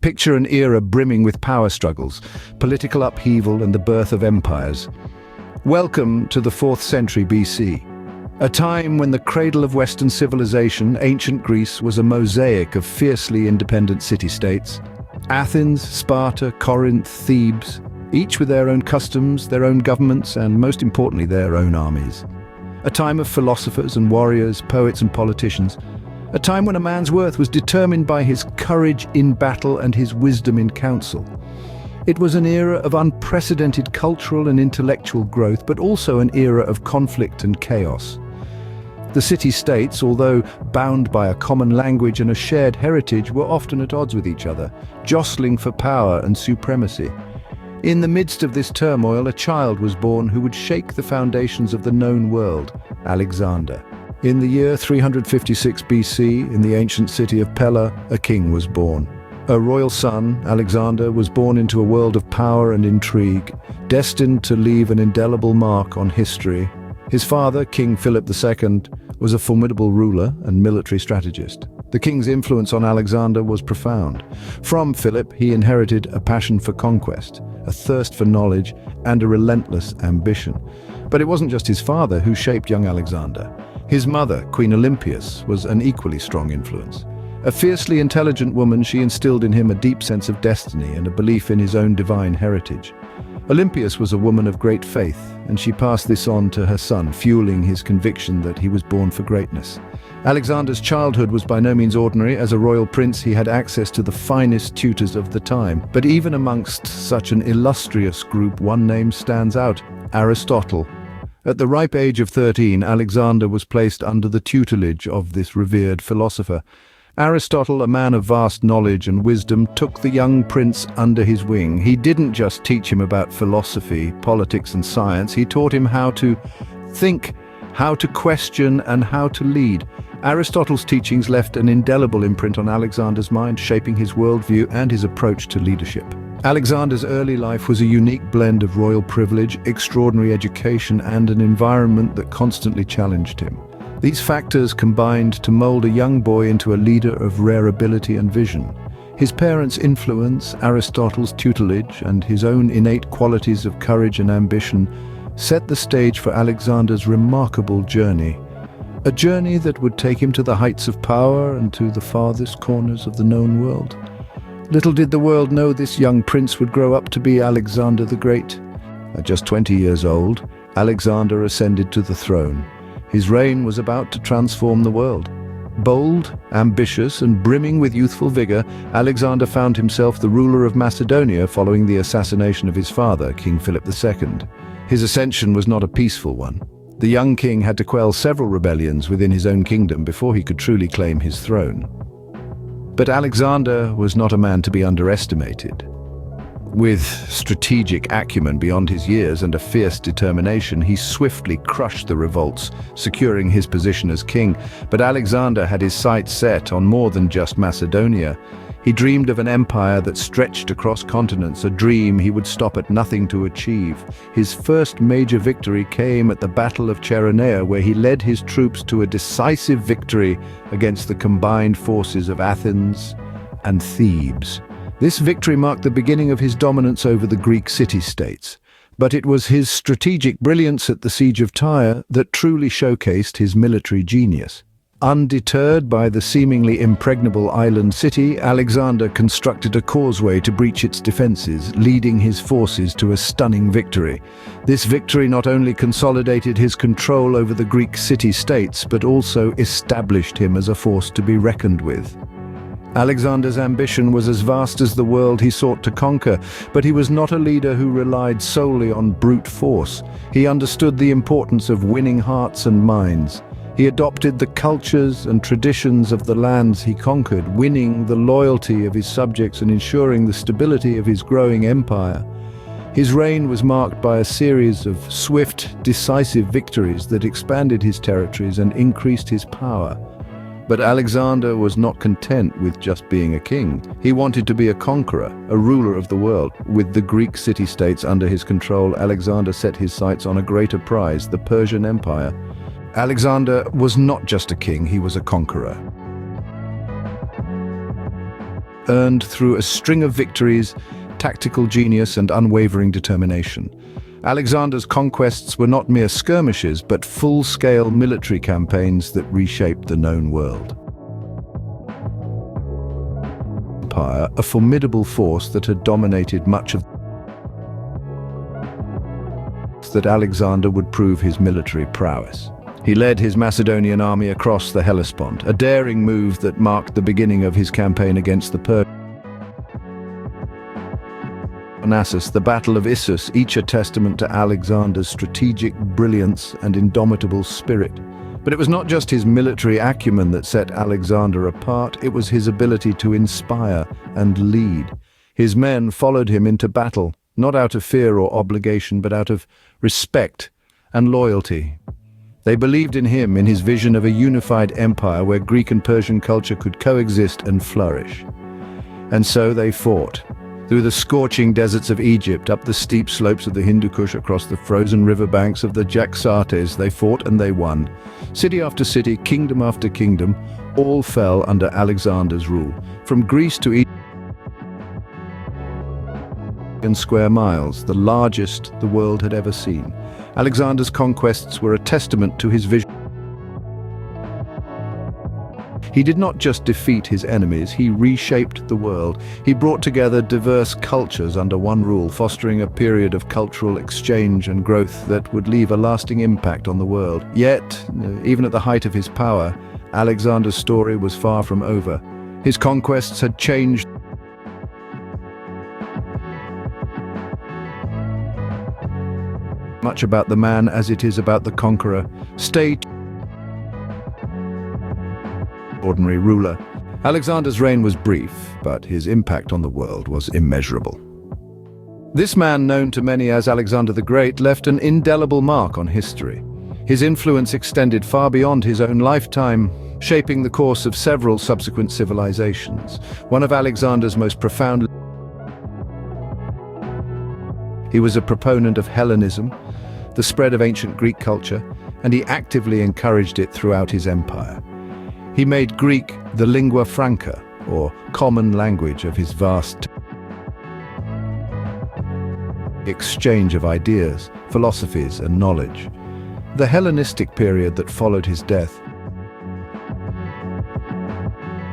Picture an era brimming with power struggles, political upheaval, and the birth of empires. Welcome to the 4th century BC, a time when the cradle of Western civilization, ancient Greece, was a mosaic of fiercely independent city-states. Athens, Sparta, Corinth, Thebes, each with their own customs, their own governments, and most importantly, their own armies. A time of philosophers and warriors, poets and politicians. A time when a man's worth was determined by his courage in battle and his wisdom in council. It was an era of unprecedented cultural and intellectual growth, but also an era of conflict and chaos. The city-states, although bound by a common language and a shared heritage, were often at odds with each other, jostling for power and supremacy. In the midst of this turmoil, a child was born who would shake the foundations of the known world, Alexander. In the year 356 BC, in the ancient city of Pella, a king was born. A royal son, Alexander, was born into a world of power and intrigue, destined to leave an indelible mark on history. His father, King Philip II, was a formidable ruler and military strategist. The king's influence on Alexander was profound. From Philip, he inherited a passion for conquest, a thirst for knowledge, and a relentless ambition. But it wasn't just his father who shaped young Alexander. His mother, Queen Olympias, was an equally strong influence. A fiercely intelligent woman, she instilled in him a deep sense of destiny and a belief in his own divine heritage. Olympias was a woman of great faith, and she passed this on to her son, fueling his conviction that he was born for greatness. Alexander's childhood was by no means ordinary. As a royal prince, he had access to the finest tutors of the time. But even amongst such an illustrious group, one name stands out: Aristotle. At the ripe age of 13, Alexander was placed under the tutelage of this revered philosopher. Aristotle, a man of vast knowledge and wisdom, took the young prince under his wing. He didn't just teach him about philosophy, politics, and science. He taught him how to think, how to question, and how to lead. Aristotle's teachings left an indelible imprint on Alexander's mind, shaping his worldview and his approach to leadership. Alexander's early life was a unique blend of royal privilege, extraordinary education, and an environment that constantly challenged him. These factors combined to mold a young boy into a leader of rare ability and vision. His parents' influence, Aristotle's tutelage, and his own innate qualities of courage and ambition set the stage for Alexander's remarkable journey. A journey that would take him to the heights of power and to the farthest corners of the known world. Little did the world know this young prince would grow up to be Alexander the Great. At just 20 years old, Alexander ascended to the throne. His reign was about to transform the world. Bold, ambitious, and brimming with youthful vigor, Alexander found himself the ruler of Macedonia following the assassination of his father, King Philip II. His ascension was not a peaceful one. The young king had to quell several rebellions within his own kingdom before he could truly claim his throne. But Alexander was not a man to be underestimated. With strategic acumen beyond his years and a fierce determination, he swiftly crushed the revolts, securing his position as king. But Alexander had his sights set on more than just Macedonia. He dreamed of an empire that stretched across continents, a dream he would stop at nothing to achieve. His first major victory came at the Battle of Cheronea, where he led his troops to a decisive victory against the combined forces of Athens and Thebes. This victory marked the beginning of his dominance over the Greek city-states. But it was his strategic brilliance at the Siege of Tyre that truly showcased his military genius. Undeterred by the seemingly impregnable island city, Alexander constructed a causeway to breach its defenses, leading his forces to a stunning victory. This victory not only consolidated his control over the Greek city-states, but also established him as a force to be reckoned with. Alexander's ambition was as vast as the world he sought to conquer, but he was not a leader who relied solely on brute force. He understood the importance of winning hearts and minds. He adopted the cultures and traditions of the lands he conquered, winning the loyalty of his subjects and ensuring the stability of his growing empire. His reign was marked by a series of swift, decisive victories that expanded his territories and increased his power. But Alexander was not content with just being a king. He wanted to be a conqueror, a ruler of the world. With the Greek city-states under his control, Alexander set his sights on a greater prize, the Persian Empire. Alexander was not just a king, he was a conqueror. earned through a string of victories, tactical genius, and unwavering determination. Alexander's conquests were not mere skirmishes, but full-scale military campaigns that reshaped the known world. Empire, a formidable force that had dominated much of that Alexander would prove his military prowess. He led his Macedonian army across the Hellespont, a daring move that marked the beginning of his campaign against the Persians. The Battle of Issus, each a testament to Alexander's strategic brilliance and indomitable spirit. But it was not just his military acumen that set Alexander apart, it was his ability to inspire and lead. His men followed him into battle, not out of fear or obligation, but out of respect and loyalty. They believed in him, in his vision of a unified empire where Greek and Persian culture could coexist and flourish. And so they fought. Through the scorching deserts of Egypt, up the steep slopes of the Hindu Kush, across the frozen riverbanks of the Jaxartes, they fought and they won. City after city, kingdom after kingdom, all fell under Alexander's rule. From Greece to Egypt, square miles, the largest the world had ever seen. Alexander's conquests were a testament to his vision. He did not just defeat his enemies, he reshaped the world. He brought together diverse cultures under one rule, fostering a period of cultural exchange and growth that would leave a lasting impact on the world. Yet, even at the height of his power, Alexander's story was far from over. His conquests had changed much about the man as it is about the conqueror. Ordinary ruler. Alexander's reign was brief, but his impact on the world was immeasurable. This man, known to many as Alexander the Great, left an indelible mark on history. His influence extended far beyond his own lifetime, shaping the course of several subsequent civilizations. One of Alexander's most profound. He was a proponent of Hellenism, the spread of ancient Greek culture, and he actively encouraged it throughout his empire. He made Greek the lingua franca, or common language of his vast exchange of ideas, philosophies, and knowledge. The Hellenistic period that followed his death,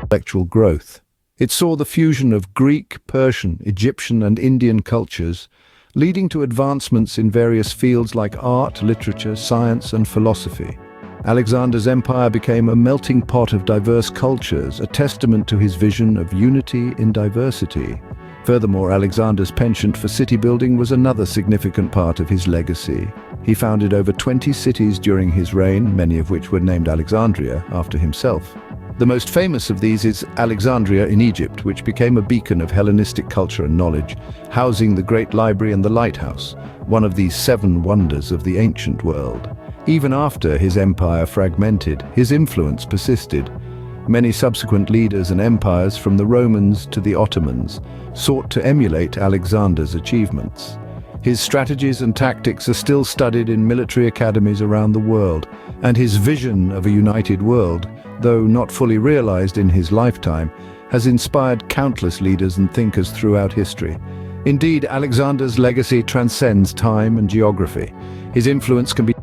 intellectual growth. It saw the fusion of Greek, Persian, Egyptian, and Indian cultures, leading to advancements in various fields like art, literature, science, and philosophy. Alexander's empire became a melting pot of diverse cultures, a testament to his vision of unity in diversity. Furthermore, Alexander's penchant for city building was another significant part of his legacy. He founded over 20 cities during his reign, many of which were named Alexandria after himself. The most famous of these is Alexandria in Egypt, which became a beacon of Hellenistic culture and knowledge, housing the Great Library and the Lighthouse, one of the 7 wonders of the ancient world. Even after his empire fragmented, his influence persisted. Many subsequent leaders and empires, from the Romans to the Ottomans, sought to emulate Alexander's achievements. His strategies and tactics are still studied in military academies around the world, and his vision of a united world, though not fully realized in his lifetime, has inspired countless leaders and thinkers throughout history. Indeed, Alexander's legacy transcends time and geography. His influence can be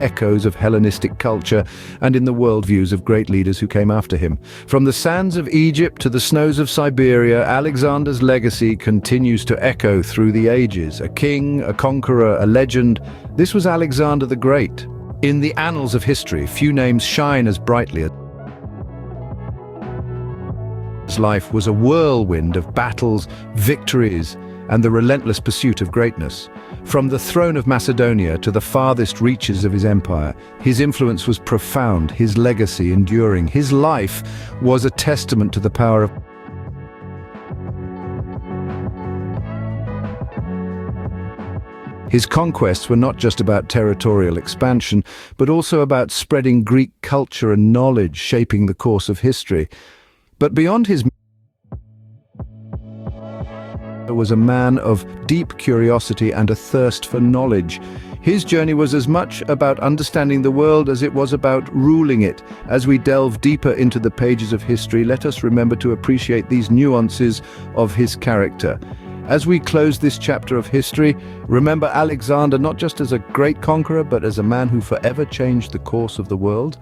echoes of Hellenistic culture and in the worldviews of great leaders who came after him. From the sands of Egypt to the snows of Siberia, Alexander's legacy continues to echo through the ages. A king, a conqueror, a legend. This was Alexander the Great. In the annals of history, few names shine as brightly. His life was a whirlwind of battles, victories, and the relentless pursuit of greatness. From the throne of Macedonia to the farthest reaches of his empire, his influence was profound, his legacy enduring. His life was a testament to the power of His conquests were not just about territorial expansion, but also about spreading Greek culture and knowledge, shaping the course of history. But beyond his was a man of deep curiosity and a thirst for knowledge. His journey was as much about understanding the world as it was about ruling it. As we delve deeper into the pages of history, let us remember to appreciate these nuances of his character. As we close this chapter of history, remember Alexander not just as a great conqueror, but as a man who forever changed the course of the world.